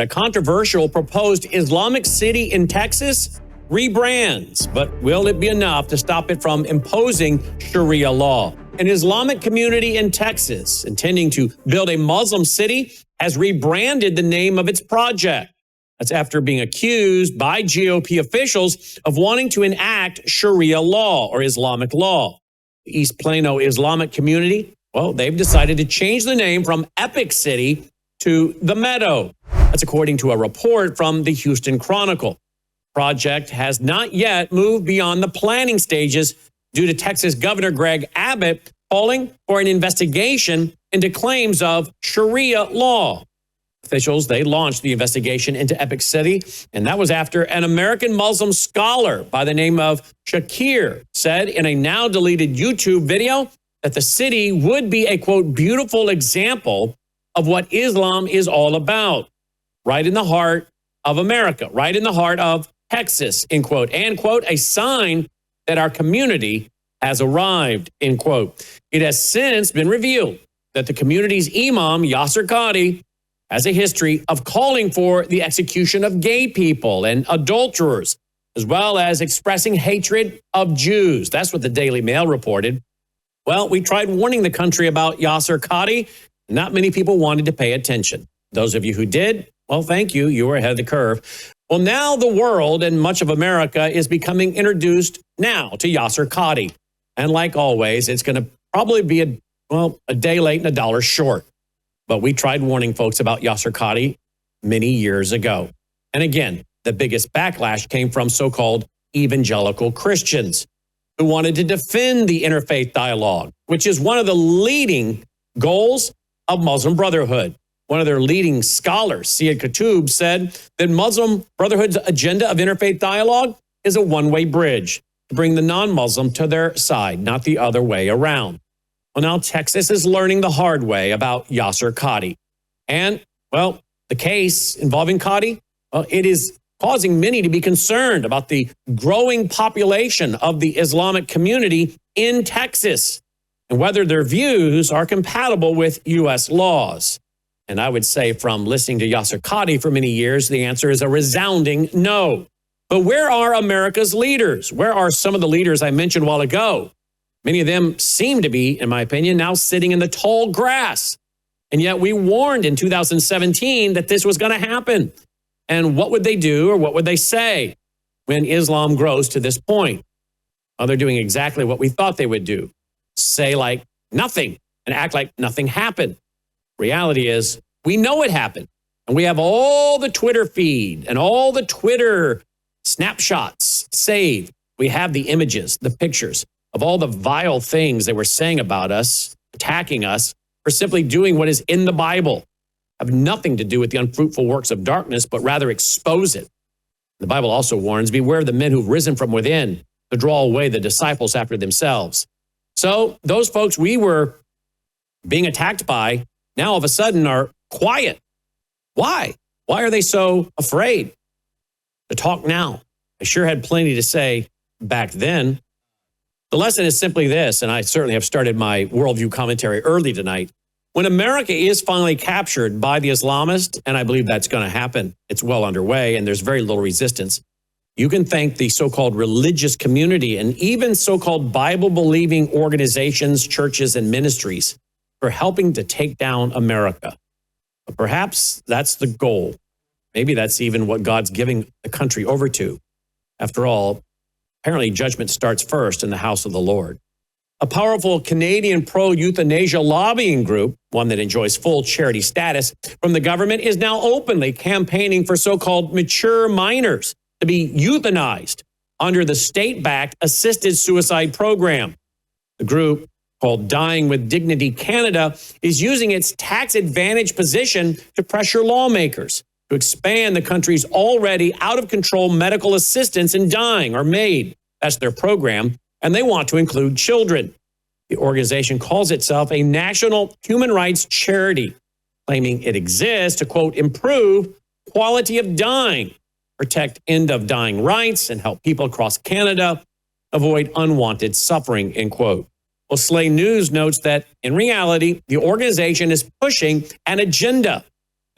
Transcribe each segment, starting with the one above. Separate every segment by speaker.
Speaker 1: A controversial proposed Islamic city in Texas rebrands, but will it be enough to stop it from imposing Sharia law? An Islamic community in Texas, intending to build a Muslim city, has rebranded the name of its project. That's after being accused by GOP officials of wanting to enact Sharia law or Islamic law. The East Plano Islamic Community, well, they've decided to change the name from Epic City to the Meadow. That's according to a report from the Houston Chronicle. The project has not yet moved beyond the planning stages due to Texas Governor Greg Abbott calling for an investigation into claims of Sharia law. Officials, they launched the investigation into Epic City, and that was after an American Muslim scholar by the name of Shakir said in a now deleted YouTube video that the city would be a, quote, beautiful example of what Islam is all about, right in the heart of America, right in the heart of Texas, end quote, and, quote, a sign that our community has arrived, end quote. It has since been revealed that the community's imam, Yasser Qadi, has a history of calling for the execution of gay people and adulterers, as well as expressing hatred of Jews. That's what the Daily Mail reported. Well, we tried warning the country about Yasser Qadi. Not many people wanted to pay attention. Those of you who did, well, thank you. You were ahead of the curve. Well, now the world and much of America is becoming introduced now to Yasser Qadi. And like always, it's going to probably be a day late and a dollar short. But we tried warning folks about Yasser Qadi many years ago. And again, the biggest backlash came from so-called evangelical Christians who wanted to defend the interfaith dialogue, which is one of the leading goals of Muslim Brotherhood. One of their leading scholars, Syed Qutb, said that Muslim Brotherhood's agenda of interfaith dialogue is a one-way bridge to bring the non-Muslim to their side, not the other way around. Well, now Texas is learning the hard way about Yasser Qadi. And, well, the case involving Qadi, well, it is causing many to be concerned about the growing population of the Islamic community in Texas and whether their views are compatible with U.S. laws. And I would say from listening to Yasser Qadi for many years, the answer is a resounding no. But where are America's leaders? Where are some of the leaders I mentioned a while ago? Many of them seem to be, in my opinion, now sitting in the tall grass. And yet we warned in 2017 that this was going to happen. And what would they do or what would they say when Islam grows to this point? Well, they're doing exactly what we thought they would do. Say like nothing and act like nothing happened. Reality is we know it happened. And we have all the Twitter feed and all the Twitter snapshots saved. We have the images, the pictures of all the vile things they were saying about us, attacking us for simply doing what is in the Bible. Have nothing to do with the unfruitful works of darkness, but rather expose it. The Bible also warns, beware of the men who've risen from within to draw away the disciples after themselves. So those folks we were being attacked by now all of a sudden are quiet. Why? Why are they so afraid to talk now? I sure had plenty to say back then. The lesson is simply this, and I certainly have started my Worldview commentary early tonight. When America is finally captured by the Islamists, and I believe that's going to happen, it's well underway, and there's very little resistance, you can thank the so-called religious community and even so-called Bible-believing organizations, churches, and ministries for helping to take down America. But perhaps that's the goal. Maybe that's even what God's giving the country over to. After all, apparently judgment starts first in the house of the Lord. A powerful Canadian pro-euthanasia lobbying group, one that enjoys full charity status from the government, is now openly campaigning for so-called mature minors to be euthanized under the state-backed assisted suicide program. The group, called Dying with Dignity Canada, is using its tax advantage position to pressure lawmakers to expand the country's already out-of-control medical assistance in dying or MAID. That's their program, and they want to include children. The organization calls itself a national human rights charity, claiming it exists to, quote, improve quality of dying, protect end-of-dying rights, and help people across Canada avoid unwanted suffering, end quote. Well, Slay News notes that, in reality, the organization is pushing an agenda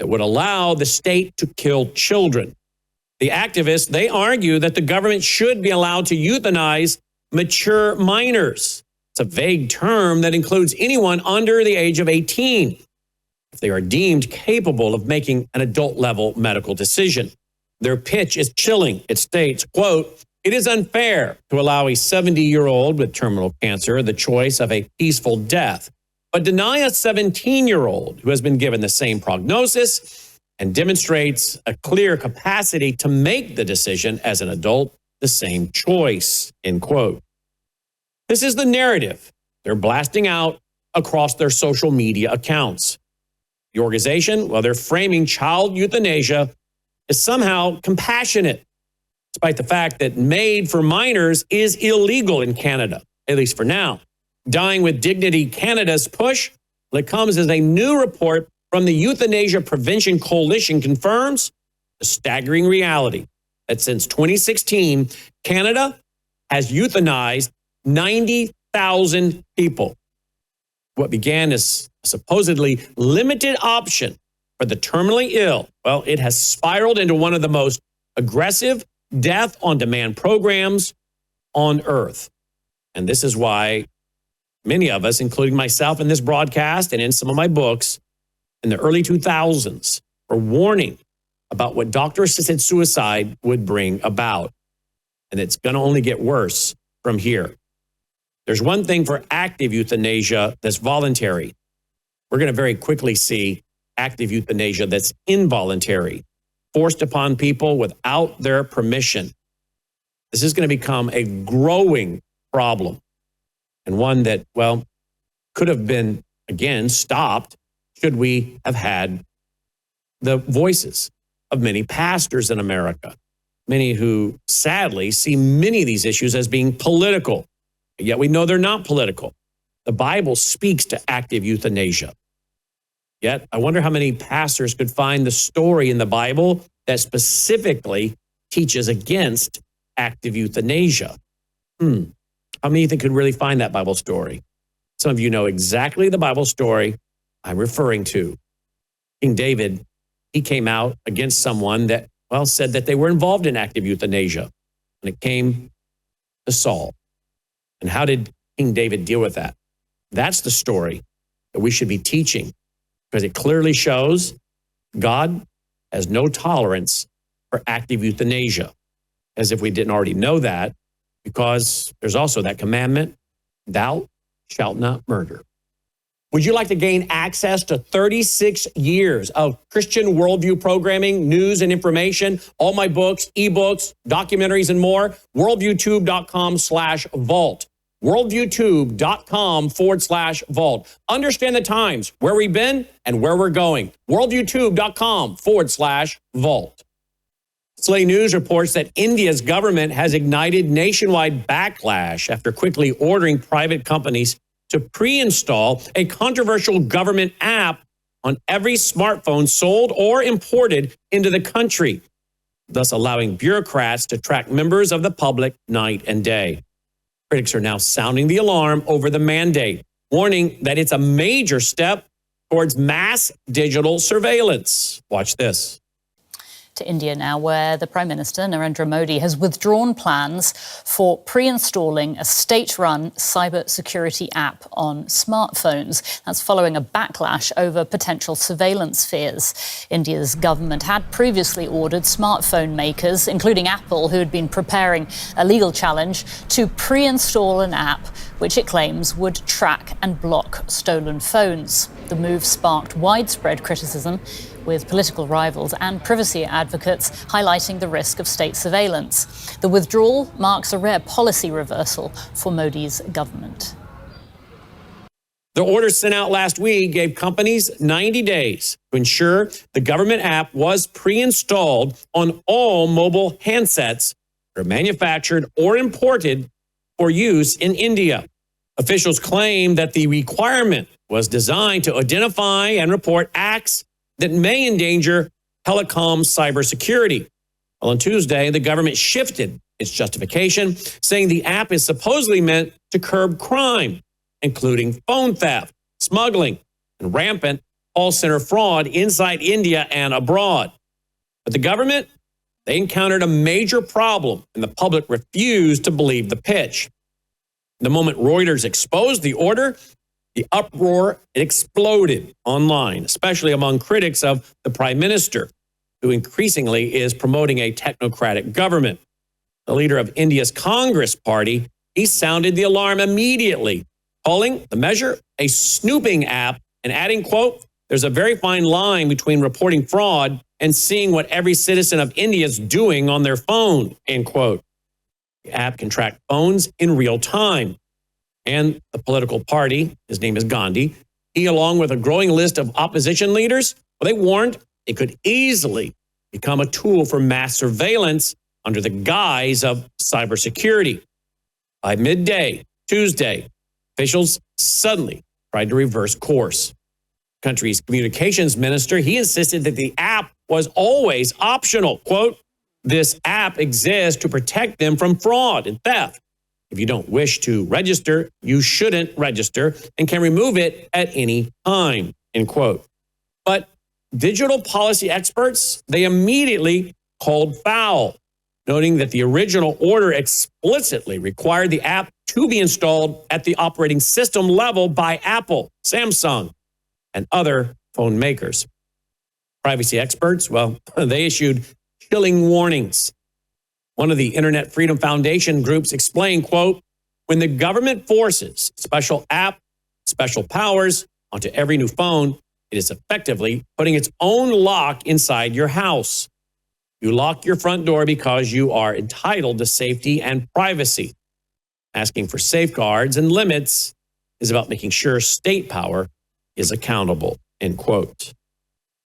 Speaker 1: that would allow the state to kill children. The activists, they argue that the government should be allowed to euthanize mature minors. It's a vague term that includes anyone under the age of 18 if they are deemed capable of making an adult-level medical decision. Their pitch is chilling. It states, quote, "It is unfair to allow a 70-year-old with terminal cancer the choice of a peaceful death, but deny a 17-year-old who has been given the same prognosis and demonstrates a clear capacity to make the decision as an adult the same choice," end quote. This is the narrative they're blasting out across their social media accounts. The organization, well, they're framing child euthanasia as somehow compassionate, despite the fact that Made for Minors is illegal in Canada, at least for now. Dying with Dignity Canada's push, well, it comes as a new report from the Euthanasia Prevention Coalition confirms the staggering reality that since 2016, Canada has euthanized 90,000 people. What began as a supposedly limited option for the terminally ill, well, it has spiraled into one of the most aggressive death-on-demand programs on earth. And this is why many of us, including myself in this broadcast and in some of my books, in the early 2000s, were warning about what doctor-assisted suicide would bring about. And it's going to only get worse from here. There's one thing for active euthanasia that's voluntary. We're going to very quickly see active euthanasia that's involuntary, forced upon people without their permission. This is going to become a growing problem, and one that, well, could have been, again, stopped should we have had the voices of many pastors in America, many who sadly see many of these issues as being political, yet we know they're not political. The Bible speaks to active euthanasia. Yet, I wonder how many pastors could find the story in the Bible that specifically teaches against active euthanasia. How many of you think could really find that Bible story? Some of you know exactly the Bible story I'm referring to. King David, he came out against someone that, well, said that they were involved in active euthanasia. And it came to Saul. And how did King David deal with that? That's the story that we should be teaching, because it clearly shows God has no tolerance for active euthanasia, as if we didn't already know that, because there's also that commandment, thou shalt not murder. Would you like to gain access to 36 years of Christian Worldview programming, news and information, all my books, ebooks, documentaries, and more? WorldviewTube.com/vault. WorldviewTube.com/vault. Understand the times, where we've been and where we're going. WorldviewTube.com/vault. Slate News reports that India's government has ignited nationwide backlash after quickly ordering private companies to pre-install a controversial government app on every smartphone sold or imported into the country, thus allowing bureaucrats to track members of the public night and day. Critics are now sounding the alarm over the mandate, warning that it's a major step towards mass digital surveillance. Watch this.
Speaker 2: To India now, where the Prime Minister, Narendra Modi, has withdrawn plans for pre-installing a state-run cybersecurity app on smartphones. That's following a backlash over potential surveillance fears. India's government had previously ordered smartphone makers, including Apple, who had been preparing a legal challenge, to pre-install an app which it claims would track and block stolen phones. The move sparked widespread criticism, with political rivals and privacy advocates highlighting the risk of state surveillance. The withdrawal marks a rare policy reversal for Modi's government.
Speaker 1: The order sent out last week gave companies 90 days to ensure the government app was pre-installed on all mobile handsets that are manufactured or imported for use in India. Officials claim that the requirement was designed to identify and report acts that may endanger telecom cybersecurity. Well, on Tuesday, the government shifted its justification, saying the app is supposedly meant to curb crime, including phone theft, smuggling, and rampant call center fraud inside India and abroad. But the government, they encountered a major problem, and the public refused to believe the pitch. The moment Reuters exposed the order, the uproar exploded online, especially among critics of the prime minister, who increasingly is promoting a technocratic government. The leader of India's Congress party, he sounded the alarm immediately, calling the measure a snooping app and adding, quote, "There's a very fine line between reporting fraud and seeing what every citizen of India is doing on their phone," end quote. The app can track phones in real time. And the political party, his name is Gandhi, he, along with a growing list of opposition leaders, well, they warned it could easily become a tool for mass surveillance under the guise of cybersecurity. By midday, Tuesday, officials suddenly tried to reverse course. The country's communications minister, he insisted that the app was always optional. Quote, "This app exists to protect them from fraud and theft. If you don't wish to register, you shouldn't register and can remove it at any time," end quote. But digital policy experts, they immediately called foul, noting that the original order explicitly required the app to be installed at the operating system level by Apple, Samsung, and other phone makers. Privacy experts, well, they issued chilling warnings. One of the Internet Freedom Foundation groups explained, quote, "When the government forces special app, special powers onto every new phone, it is effectively putting its own lock inside your house. You lock your front door because you are entitled to safety and privacy. Asking for safeguards and limits is about making sure state power is accountable," end quote.